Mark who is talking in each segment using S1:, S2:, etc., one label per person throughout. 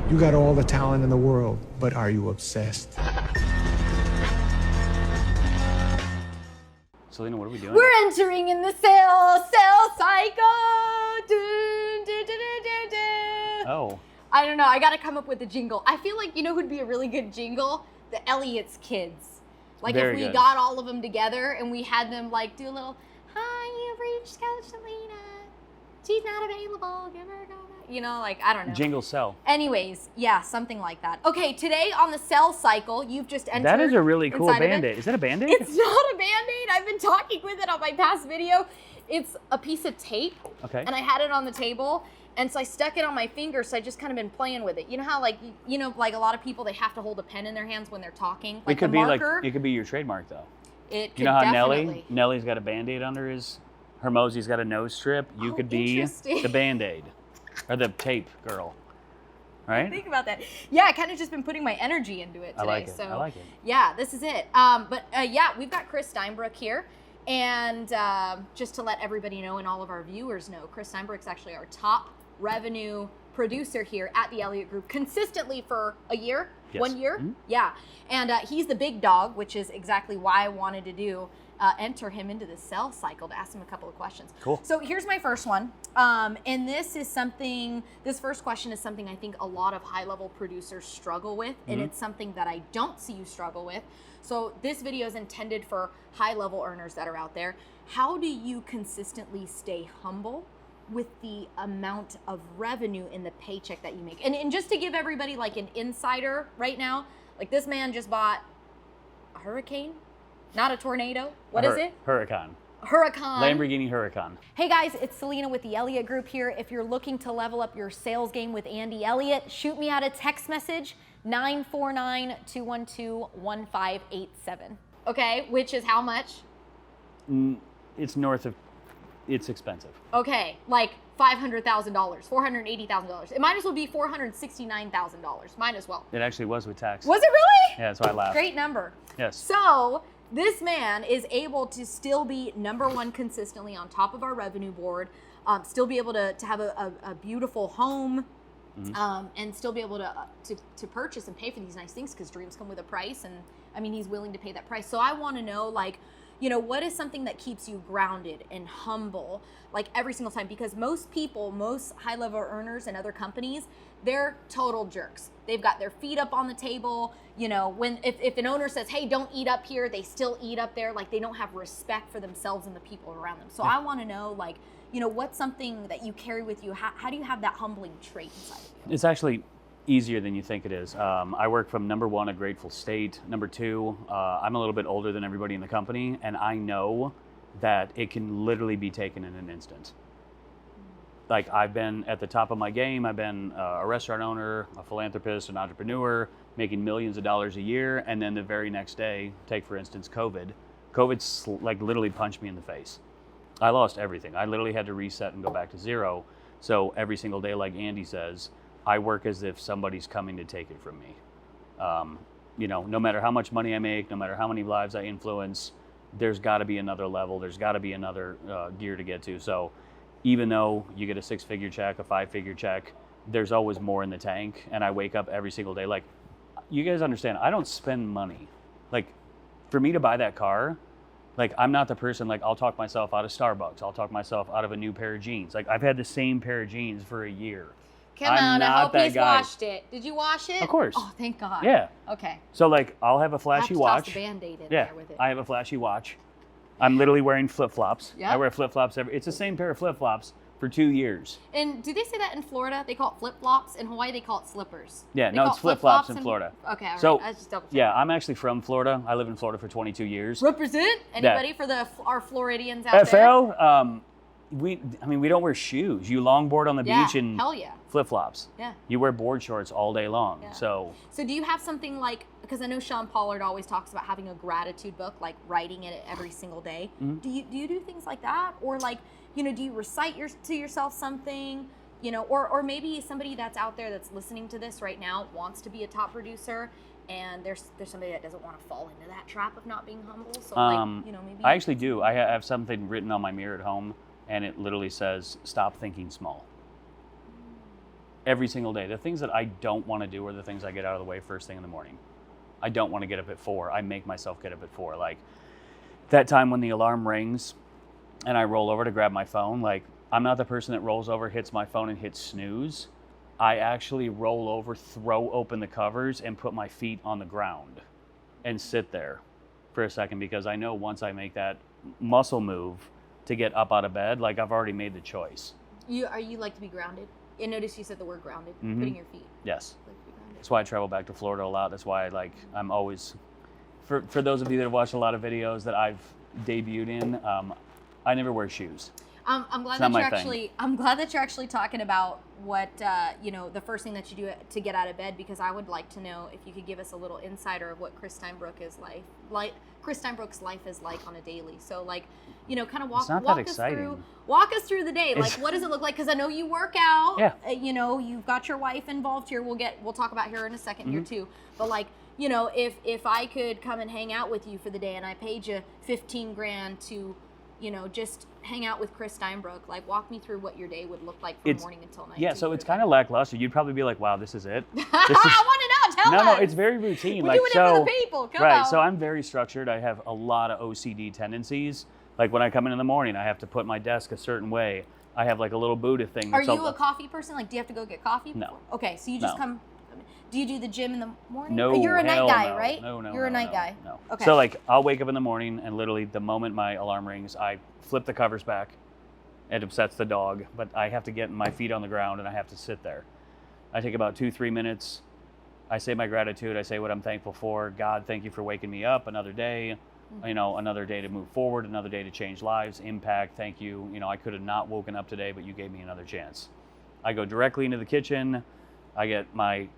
S1: You got all the talent in the world, but are you obsessed?
S2: Selena, what are we doing?
S3: We're entering in the sell cycle. Dun, dun, dun, dun, dun, dun.
S2: Oh.
S3: I don't know. I got to come up with a jingle. I feel like, you know who'd be a really good jingle? The Elliot's kids. Like
S2: Very
S3: if we
S2: good.
S3: got all of them together and we had them like do a little, hi, you've reached Coach Selena. She's not available. Give her a call back. You know, like, I don't know.
S2: Jingle sell.
S3: Anyways, yeah, something like that. Okay, today on the sell cycle, you've just entered.
S2: That is a really cool
S3: inside of it.
S2: Band-Aid. Is that a Band-Aid?
S3: It's not a Band-Aid. I've been talking with it on my past video. It's a piece of tape.
S2: Okay.
S3: And I had it on the table. And so I stuck it on my finger, so I just kind of been playing with it. You know how, like, like a lot of people, they have to hold a pen in their hands when they're talking? Like
S2: it could
S3: the
S2: be
S3: marker,
S2: it could be your trademark though.
S3: it could
S2: You know how
S3: definitely.
S2: Nelly's got a Band-Aid under his, Hermosi's got a nose strip. You could be
S3: interesting.
S2: the Band-Aid. Or the tape girl. Right?
S3: Think about that. Yeah, I kind of just been putting my energy into it today.
S2: I like it.
S3: So,
S2: I like it.
S3: Yeah, this is it. Yeah, we've got Chris Steinbrook here. And just to let everybody know and all of our viewers know, Chris Steinbrook's actually our top revenue producer here at the Elliott Group consistently for a year,
S2: Yes.
S3: 1 year.
S2: Mhm.
S3: Yeah. And he's the big dog, which is exactly why I wanted to enter him into the sell cycle to ask him a couple of questions.
S2: Cool.
S3: So here's my first one. And this first question is something I think a lot of high-level producers struggle with, and it's something that I don't see you struggle with. So this video is intended for high-level earners that are out there. How do you consistently stay humble with the amount of revenue in the paycheck that you make? And just to give everybody like an insider right now, like this man just bought a hurricane, not a tornado. What is it?
S2: Huracan.
S3: Huracan.
S2: Lamborghini Huracan.
S3: Hey guys, it's Selena with the Elliott Group here. If you're looking to level up your sales game with Andy Elliott, shoot me out a text message, 949-212-1587. Okay, which is how much?
S2: It's expensive.
S3: Okay, like $500,000, $480,000. It might as well be $469,000. Might as well.
S2: It actually was with tax.
S3: Was it really?
S2: Yeah, that's why I laughed.
S3: Great number.
S2: Yes.
S3: So this man is able to still be #1 consistently on top of our revenue board, still be able to have a beautiful home, and still be able to purchase and pay for these nice things because dreams come with a price. And I mean, he's willing to pay that price. So I want to know, like, what is something that keeps you grounded and humble, like every single time? Because most people, most high-level earners and other companies, they're total jerks. They've got their feet up on the table. If an owner says, hey, don't eat up here, they still eat up there. Like, they don't have respect for themselves and the people around them. So I want to know, like, what's something that you carry with you? How do you have that humbling trait inside of you?
S2: It's actually easier than you think it is. I work from #1, a grateful state. #2, I'm a little bit older than everybody in the company, and I know that it can literally be taken in an instant. Like, I've been at the top of my game. I've been a restaurant owner, a philanthropist, an entrepreneur, making millions of dollars a year, and then the very next day, take for instance COVID. COVID like literally punched me in the face. I lost everything. I literally had to reset and go back to zero. So every single day, like Andy says, I work as if somebody's coming to take it from me. No matter how much money I make, no matter how many lives I influence, there's got to be another level. There's got to be another gear to get to. So even though you get a 6-figure check, a 5-figure check, there's always more in the tank. And I wake up every single day. Like, you guys understand, I don't spend money. Like, for me to buy that car, like, I'm not the person, like, I'll talk myself out of Starbucks. I'll talk myself out of a new pair of jeans. Like, I've had the same pair of jeans for a year.
S3: Come on, I hope he's washed it. Did you wash it?
S2: Of course.
S3: Oh, thank God.
S2: Yeah.
S3: Okay.
S2: So, like, I'll have a flashy
S3: I'll
S2: watch.
S3: toss the Band-Aid in
S2: Yeah,
S3: there with it.
S2: I have a flashy watch. I'm literally wearing flip-flops.
S3: Yep.
S2: I wear flip-flops it's the same pair of flip-flops for 2 years.
S3: And do they say that in Florida? They call it flip-flops. In Hawaii, they call it slippers.
S2: Yeah,
S3: They
S2: no,
S3: call
S2: it's
S3: it
S2: flip-flops in Florida.
S3: Okay, all right.
S2: So,
S3: I was just double
S2: yeah, I'm actually from Florida. I live in Florida for 22 years.
S3: Represent? Anybody for our Floridians out there?
S2: FL, we don't wear shoes. You longboard on the beach in
S3: hell yeah.
S2: flip-flops.
S3: Yeah.
S2: You wear board shorts all day long.
S3: Yeah.
S2: So
S3: do you have something like, because I know Sean Pollard always talks about having a gratitude book, like writing it every single day.
S2: Mm-hmm.
S3: Do you do things like that? Or like, do you recite to yourself something? Or maybe somebody that's out there that's listening to this right now wants to be a top producer, and there's somebody that doesn't want to fall into that trap of not being humble. So maybe
S2: I actually do. I have something written on my mirror at home, and it literally says, "Stop thinking small." every single day. The things that I don't want to do are the things I get out of the way first thing in the morning. I don't want to get up at 4. I make myself get up at 4. Like that time when the alarm rings and I roll over to grab my phone, like I'm not the person that rolls over, hits my phone and hits snooze. I actually roll over, throw open the covers and put my feet on the ground and sit there for a second, because I know once I make that muscle move to get up out of bed, like I've already made the choice.
S3: You like to be grounded? I noticed you said the word grounded, putting your feet.
S2: Yes.
S3: Like to be grounded.
S2: That's why I travel back to Florida a lot. That's why I'm always, for those of you that have watched a lot of videos that I've debuted in, I never wear shoes.
S3: I'm glad that you're actually talking about what the first thing that you do to get out of bed, because I would like to know if you could give us a little insider of what Chris Steinbrook is like Chris Steinbrook's life is like on a daily. So kind of walk us through the day. Like what does it look like? Because I know you work out.
S2: Yeah.
S3: You've got your wife involved here. We'll talk about her in a second here too. But if I could come and hang out with you for the day and I paid you $15,000 to just hang out with Chris Steinbrook, like walk me through what your day would look like from morning until night.
S2: Yeah, so it's kind of lackluster. You'd probably be like, wow, this is it.
S3: I want to know. Tell us.
S2: No, it's very routine.
S3: We're doing it for the people. Come on.
S2: So I'm very structured. I have a lot of OCD tendencies. Like when I come in the morning, I have to put my desk a certain way. I have like a little Buddha thing.
S3: Are you a coffee person? Like, do you have to go get coffee?
S2: No.
S3: Okay, so you just come. Do you do the gym in the morning?
S2: No,
S3: you're a night guy,
S2: no.
S3: right?
S2: No,
S3: you're a night guy.
S2: No.
S3: Okay.
S2: So I'll wake up in the morning and literally the moment my alarm rings, I flip the covers back. It upsets the dog, but I have to get my feet on the ground and I have to sit there. I take about 2-3 minutes. I say my gratitude. I say what I'm thankful for. God, thank you for waking me up another day. Another day to move forward, another day to change lives, impact. Thank you. I could have not woken up today, but you gave me another chance. I go directly into the kitchen. I get my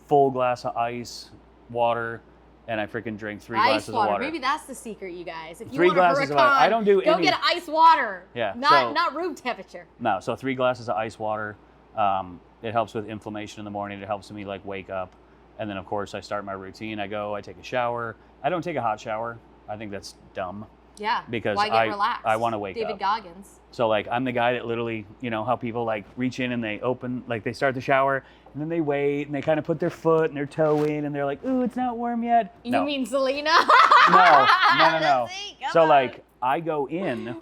S2: full glass of ice, water, and I freaking drink 3 glasses of water.
S3: Maybe that's the secret, you guys. If you
S2: 3
S3: want
S2: glasses
S3: a hurricane,
S2: of ice. I don't do
S3: go
S2: any.
S3: get ice water.
S2: Yeah.
S3: Not room temperature.
S2: No, so 3 glasses of ice water. It helps with inflammation in the morning. It helps me wake up. And then of course I start my routine. I take a shower. I don't take a hot shower. I think that's dumb.
S3: Yeah.
S2: Because
S3: why get relaxed?
S2: I want to wake up.
S3: David Goggins.
S2: So I'm the guy that literally, how people reach in and they open, they start the shower and then they wait and they kind of put their foot and their toe in and they're like, ooh, it's not warm yet.
S3: You mean Selena?
S2: No. So I go in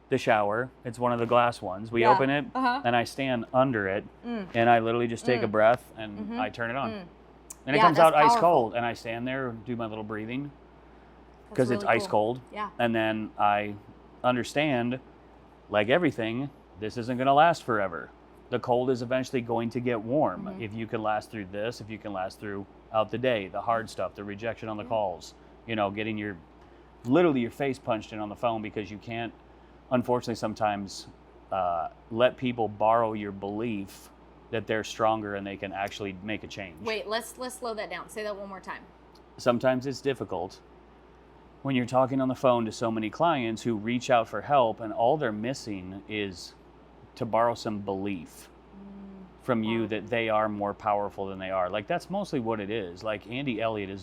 S2: the shower. It's one of the glass ones. We open it and I stand under it and I literally just take a breath and I turn it on. And it comes out ice cold and I stand there and do my little breathing because it's ice cold.
S3: Yeah.
S2: And then I understand, like everything, this isn't going to last forever. The cold is eventually going to get warm. If you can last through this, if you can last throughout the day, the hard stuff, the rejection on the calls, getting literally your face punched in on the phone because you can't, unfortunately, sometimes let people borrow your belief that they're stronger and they can actually make a change.
S3: Wait, let's slow that down. Say that one more time.
S2: Sometimes it's difficult when you're talking on the phone to so many clients who reach out for help and all they're missing is to borrow some belief from you that they are more powerful than they are. That's mostly what it is. Andy Elliott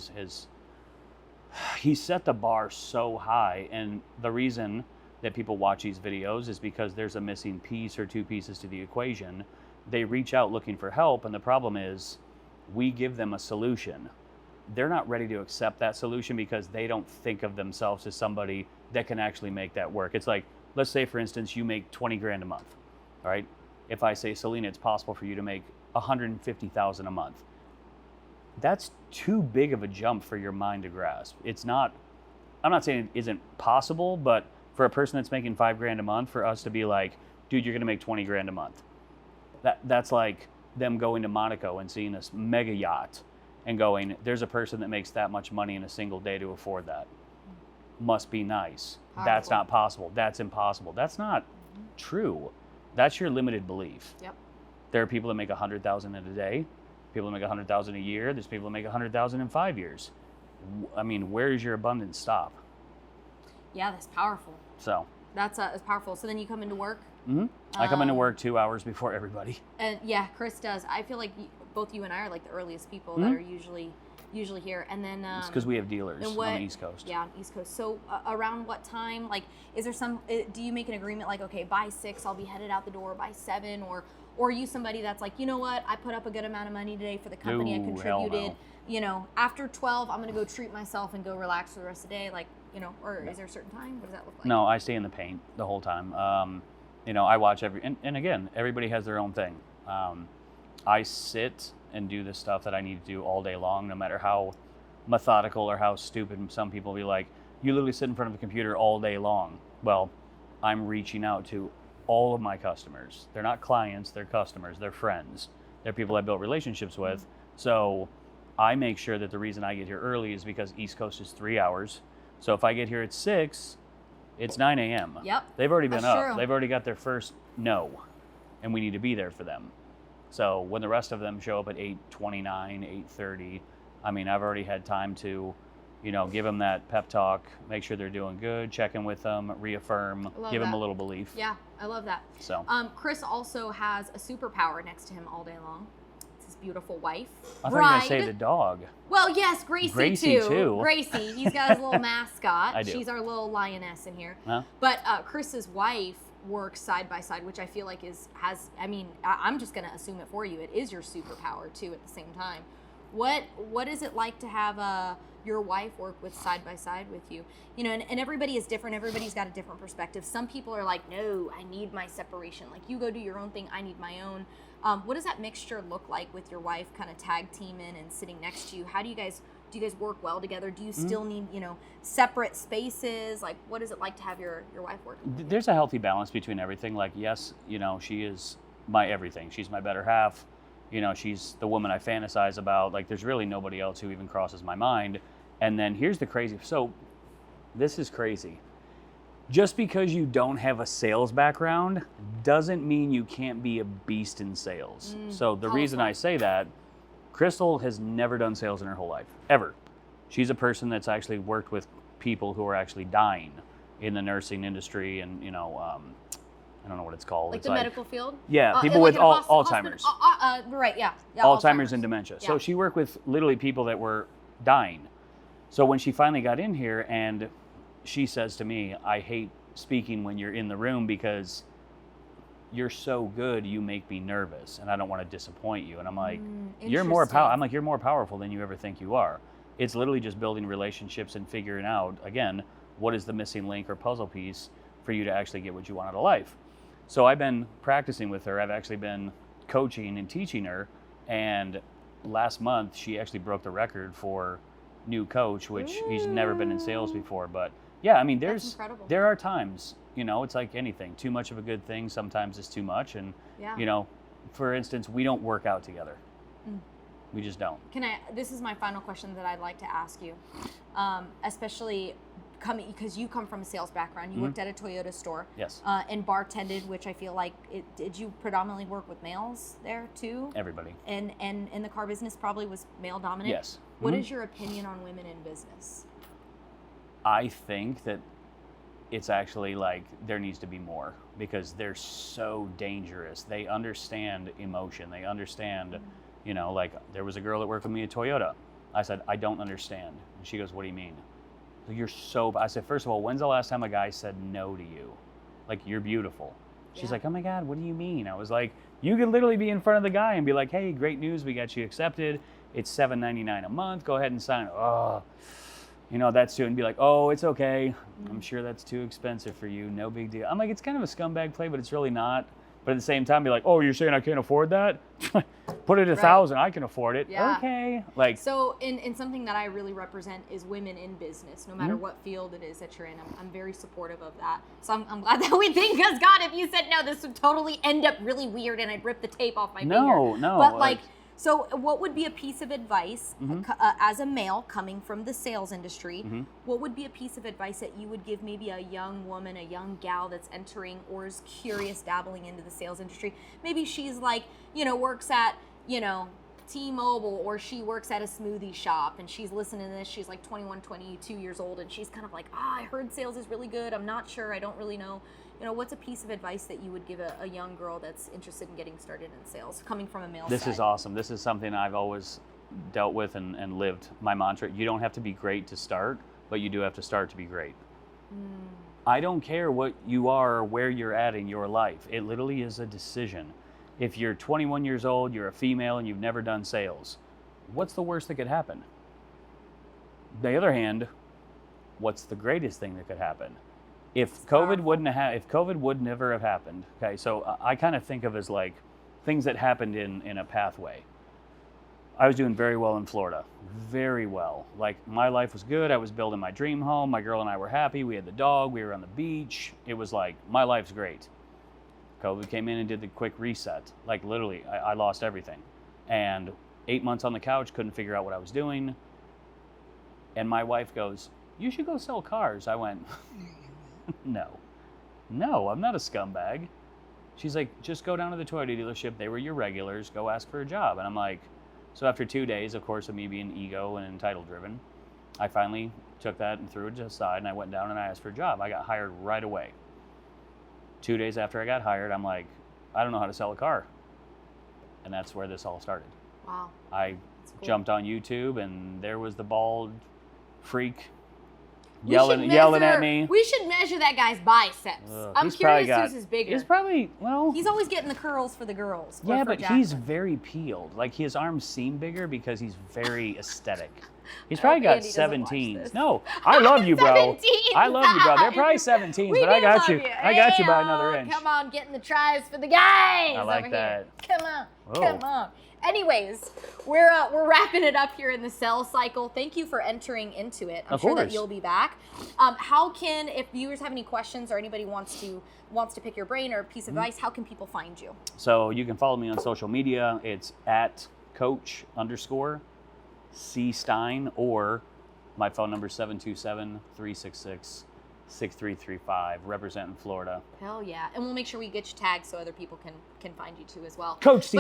S2: he set the bar so high, and the reason that people watch these videos is because there's a missing piece or 2 pieces to the equation. They reach out looking for help, and the problem is we give them a solution. They're not ready to accept that solution because they don't think of themselves as somebody that can actually make that work. It's let's say, for instance, you make $20,000 a month, all right? If I say, Selena, it's possible for you to make $150,000 a month. That's too big of a jump for your mind to grasp. It's not, I'm not saying it isn't possible, but for a person that's making $5,000 a month, for us to be like, dude, you're gonna make $20,000 a month. That's like them going to Monaco and seeing this mega yacht and going, there's a person that makes that much money in a single day to afford that. Must be nice.
S3: Powerful.
S2: That's not possible. That's impossible. That's not true. That's your limited belief.
S3: Yep.
S2: There are people that make $100,000 in a day, people that make $100,000 a year, there's people that make $100,000 in 5 years. I mean, where does your abundance stop?
S3: Yeah, that's powerful.
S2: So.
S3: That's powerful. So then you come into work?
S2: I come into work 2 hours before everybody.
S3: And yeah, Chris does. I feel like both you and I are the earliest people that are usually here. And then
S2: it's because we have dealers on the East Coast.
S3: Yeah, on the East Coast. So around what time? Is there some? Do you make an agreement okay, by 6 I'll be headed out the door, by 7, or Or are you somebody that's like, you know what, I put up a good amount of money today for the company, I
S2: Ooh, hell
S3: contributed.
S2: no.
S3: You know, after 12, I'm going to go treat myself and go relax for the rest of the day. Like, you know, or is there a certain time? What does that look like?
S2: No, I stay in the paint the whole time. You know, I watch and again, everybody has their own thing. I sit and do the stuff that I need to do all day long, no matter how methodical or how stupid some people be like, you literally sit in front of a computer all day long. Well, I'm reaching out to all of my customers. They're not clients, they're customers, they're friends. They're people I built relationships with. So I make sure that the reason I get here early is because East Coast is 3 hours. So if I get here at 6, it's 9 a.m.
S3: Yep.
S2: They've already been
S3: That's
S2: up.
S3: true.
S2: They've already got their first no, and we need to be there for them. So when the rest of them show up at 8:29, 8:30, I mean, I've already had time to, you know, give them that pep talk, make sure they're doing good, check in with them, reaffirm, give them a little belief.
S3: Yeah, I love that.
S2: So
S3: Chris also has a superpower next to him all day long. It's his beautiful wife.
S2: I thought you were going to say the dog.
S3: Well, yes, Gracie
S2: too.
S3: Gracie, he's got his little mascot.
S2: I do.
S3: She's our little lioness in here.
S2: Huh?
S3: But Chris's wife works side by side, which I feel like I'm just going to assume it for you. It is your superpower too at the same time. What is it like to have your wife work with side by side with you? You know, and everybody is different. Everybody's got a different perspective. Some people are like, no, I need my separation. Like, you go do your own thing, I need my own. What does that mixture look like with your wife kind of tag teaming and sitting next to you? How do you guys work well together? Do you still need, you know, separate spaces? Like, what is it like to have your wife work?
S2: There's a healthy balance between everything. Like, yes, you know, she is my everything. She's my better half. You know, she's the woman I fantasize about. Like, there's really nobody else who even crosses my mind. And then here's the crazy. So this is crazy. Just because you don't have a sales background doesn't mean you can't be a beast in sales. So the reason I say that, Crystal has never done sales in her whole life, ever. She's a person that's actually worked with people who are actually dying in the nursing industry and, you know, I don't know what it's called.
S3: Like
S2: it's
S3: the medical field?
S2: Yeah, people
S3: like
S2: with
S3: in a
S2: Alzheimer's.
S3: Right, yeah.
S2: Alzheimer's and dementia.
S3: Yeah.
S2: So she worked with literally people that were dying. So when she finally got in here and she says to me, I hate speaking when you're in the room because you're so good, you make me nervous and I don't want to disappoint you. And I'm like, you're more powerful than you ever think you are. It's literally just building relationships and figuring out, again, what is the missing link or puzzle piece for you to actually get what you want out of life. So I've been practicing with her. I've actually been coaching and teaching her. And last month, she actually broke the record for new coach, which he's never been in sales before. But yeah, I mean, there are times, you know, it's like anything. Too much of a good thing sometimes is too much. And, you know, for instance, we don't work out together. We just don't.
S3: This is my final question that I'd like to ask you, especially because you come from a sales background. You worked at a Toyota store.
S2: Yes.
S3: And bartended, which I feel like, did you predominantly work with males there too?
S2: Everybody.
S3: And in the car business probably was male dominant?
S2: Yes.
S3: What is your opinion on women in business?
S2: I think that it's actually like there needs to be more because they're so dangerous. They understand emotion. They understand, you know, like there was a girl that worked with me at Toyota. I said, I don't understand. And she goes, what do you mean? I said, first of all, when's the last time a guy said no to you? Like, you're beautiful. She's like, oh my God, what do you mean? I was like, you could literally be in front of the guy and be like, hey, great news, we got you accepted. It's $7.99 a month. Go ahead and sign it. Oh, you know, that's too, and be like, oh, it's okay. I'm sure that's too expensive for you. No big deal. I'm like, it's kind of a scumbag play, but it's really not. But at the same time, be like, oh, you're saying I can't afford that? Put it at $1,000. I can afford it.
S3: Yeah.
S2: Okay. Like,
S3: so in something that I really represent is women in business, no matter what field it is that you're in. I'm very supportive of that. So I'm glad that we think, because God, if you said no, this would totally end up really weird and I'd rip the tape off my finger.
S2: No.
S3: But like, so what would be a piece of advice as a male coming from the sales industry? What would be a piece of advice that you would give maybe a young woman, a young gal that's entering or is curious dabbling into the sales industry? Maybe she's like, you know, works at, you know, T-Mobile, or she works at a smoothie shop and she's listening to this. She's like 21, 22 years old and she's kind of like, I heard sales is really good. I'm not sure. I don't really know. You know, what's a piece of advice that you would give a young girl that's interested in getting started in sales, coming from a male side?
S2: This is awesome. This is something I've always dealt with and lived. My mantra, you don't have to be great to start, but you do have to start to be great. I don't care what you are or where you're at in your life. It literally is a decision. If you're 21 years old, you're a female, and you've never done sales, what's the worst that could happen? On the other hand, what's the greatest thing that could happen? If COVID would never have happened, okay, so I kind of think of as like things that happened in a pathway. I was doing very well in Florida, very well. Like, my life was good. I was building my dream home. My girl and I were happy. We had the dog. We were on the beach. It was like, my life's great. COVID came in and did the quick reset. Like, literally, I lost everything. And 8 months on the couch, couldn't figure out what I was doing. And my wife goes, you should go sell cars. I went, no, I'm not a scumbag. She's like, just go down to the Toyota dealership. They were your regulars. Go ask for a job. And I'm like, so after 2 days, of course, of me being ego and entitled driven, I finally took that and threw it to the side, and I went down and I asked for a job. I got hired right away. 2 days after I got hired, I'm like, I don't know how to sell a car. And that's where this all started.
S3: Wow.
S2: I
S3: Cool.
S2: jumped on YouTube, and there was the bald freak
S3: We
S2: yelling
S3: should
S2: at me.
S3: We should measure that guy's biceps. I'm
S2: He's probably
S3: curious whose is bigger.
S2: He's probably, well...
S3: He's always getting the curls for the girls. or
S2: Yeah,
S3: for
S2: but
S3: Jackson.
S2: he's very peeled. Like, his arms seem bigger because he's very aesthetic. He's probably got
S3: Andy doesn't watch
S2: 17s.
S3: this.
S2: No, I love you, bro.
S3: 17s.
S2: I love you, bro. They're probably 17s,
S3: We
S2: but I
S3: do
S2: got
S3: love
S2: you. I got you by another inch.
S3: Come on, getting the tries for the guys.
S2: I like
S3: over
S2: that.
S3: Here. Come on,
S2: Whoa.
S3: come on. Anyways, we're wrapping it up here in the sales cycle. Thank you for entering into it. I'm
S2: Of
S3: sure that
S2: course.
S3: you'll be back. How can, if viewers have any questions or anybody wants to pick your brain or a piece of advice, how can people find you?
S2: So you can follow me on social media. It's at Coach_C Stein, or my phone number is 727-366-6335, representing Florida.
S3: Hell yeah. And we'll make sure we get you tagged so other people can find you too as well.
S2: Coach C